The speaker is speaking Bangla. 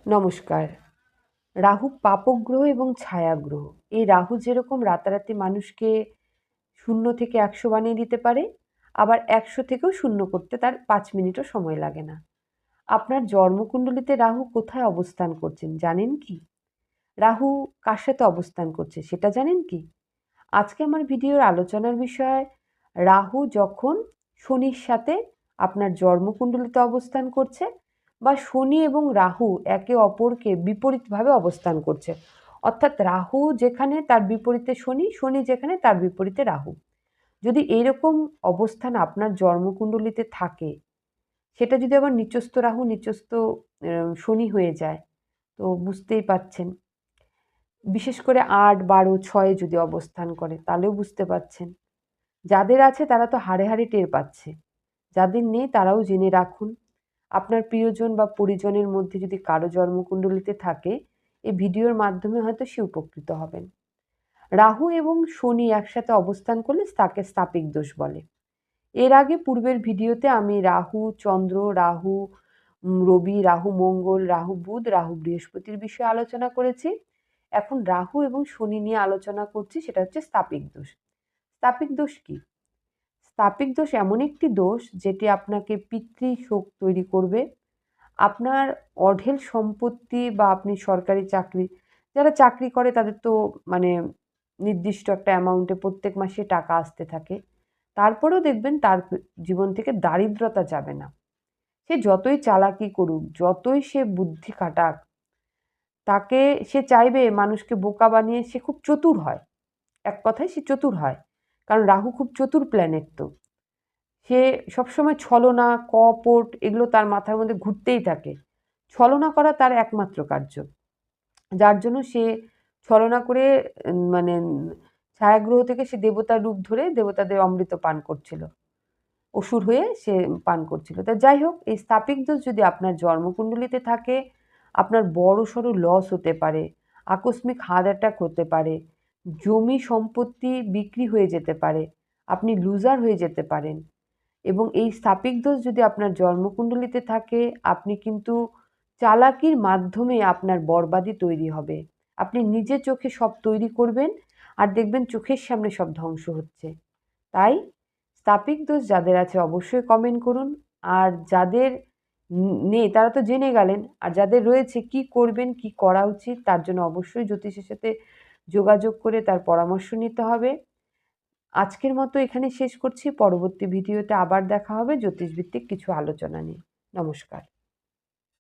নমস্কার। রাহু পাপক গ্রহ এবং ছায়া গ্রহ। এই রাহু যেরকম রাতারাতি মানুষকে ০ থেকে ১০০ বানিয়ে দিতে পারে, আবার ১০০ থেকেও ০ করতে তার ৫ মিনিটও সময় লাগে না। আপনার জন্মকুণ্ডলিতে রাহু কোথায় অবস্থান করছেন জানেন কি? রাহু কার সাথে অবস্থান করছে সেটা জানেন কি? আজকে আমার ভিডিওর আলোচনার বিষয় রাহু যখন শনির সাথে আপনার জন্মকুণ্ডলিতে অবস্থান করছে বা শনি এবং রাহু একে অপরকে বিপরীতভাবে অবস্থান করছে। অর্থাৎ রাহু যেখানে তার বিপরীতে শনি, শনি যেখানে তার বিপরীতে রাহু। যদি এইরকম অবস্থান আপনার জন্মকুণ্ডলিতে থাকে, সেটা যদি আবার নিচস্থ রাহু, নিচস্থ শনি হয়ে যায়, তো বুঝতেই পারছেন। বিশেষ করে ৮, ১২, ৬ যদি অবস্থান করে তাহলেও বুঝতে পারছেন। যাদের আছে তারা তো হাড়ে হাড়ে টের পাচ্ছে। যাদের নেই তারাও জেনে রাখুন। আপনার প্রিয়জন বা পরিজনের মধ্যে যদি কারো জন্মকুণ্ডলিতে থাকে, এই ভিডিওর মাধ্যমে হয়তো সে উপকৃত হবেন। রাহু এবং শনি একসাথে অবস্থান করলে তাকে স্থাপিক দোষ বলে। এর আগে পূর্বের ভিডিওতে আমি রাহু চন্দ্র, রাহু রবি, রাহু মঙ্গল, রাহু বুধ, রাহু বৃহস্পতির বিষয়ে আলোচনা করেছি। এখন রাহু এবং শনি নিয়ে আলোচনা করছি, সেটা হচ্ছে স্থাপিক দোষ। স্থাপিক দোষ কি? স্থাপিক দোষ এমন একটি দোষ যেটি আপনাকে পিতৃশোক তৈরি করবে। আপনার অঢেল সম্পত্তি বা আপনি সরকারি চাকরি, যারা চাকরি করে তাদের তো মানে নির্দিষ্ট একটা অ্যামাউন্টে প্রত্যেক মাসে টাকা আসতে থাকে। তারপরেও দেখবেন তার জীবন থেকে দারিদ্রতা যাবে না। সে যতই চালাকি করুক, যতই সে বুদ্ধি খাটাক, তাকে সে চাইবে মানুষকে বোকা বানিয়ে সে খুব চতুর হয়। এক কথায় সে চতুর হয়। কারণ রাহু খুব চতুর প্ল্যানেট তো। সে সবসময় ছলনা, কপট এগুলো তার মাথার মধ্যে ঘুরতেই থাকে। ছলনা করা তার একমাত্র কার্য। যার জন্য সে ছলনা করে মানে ছায়াগ্রহ থেকে সে দেবতার রূপ ধরে দেবতাদের অমৃত পান করছিল। অসুর হয়ে সে পান করছিল। তা যাই হোক, এই স্থাপিক দোষ যদি আপনার জন্মকুণ্ডলিতে থাকে, আপনার বড়সড় লস হতে পারে, আকস্মিক হার্ট অ্যাটাক হতে পারে, জমি সম্পত্তি বিক্রি হয়ে যেতে পারে, আপনি লুজার হয়ে যেতে পারেন। এবং এই স্থাপিক দোষ যদি আপনার জন্মকুণ্ডলিতে থাকে, আপনি কিন্তু চালাকির মাধ্যমে আপনার বরবাদি তৈরি হবে। আপনি নিজে চোখে সব তৈরি করবেন আর দেখবেন চোখের সামনে সব ধ্বংস হচ্ছে। তাই স্থাপিক দোষ যাদের আছে অবশ্যই কমেন্ট করুন। আর যাদের নেই তারা তো জেনে গেলেন। আর যাদের রয়েছে কি করবেন, কি করা উচিত তার জন্য অবশ্যই জ্যোতিষের সাথে যোগাযোগ করে তার পরামর্শ নিতে হবে। আজকের মতো এখানে শেষ করছি। পরবর্তী ভিডিওতে আবার দেখা হবে জ্যোতিষভিত্তিক কিছু আলোচনা নিয়ে। নমস্কার।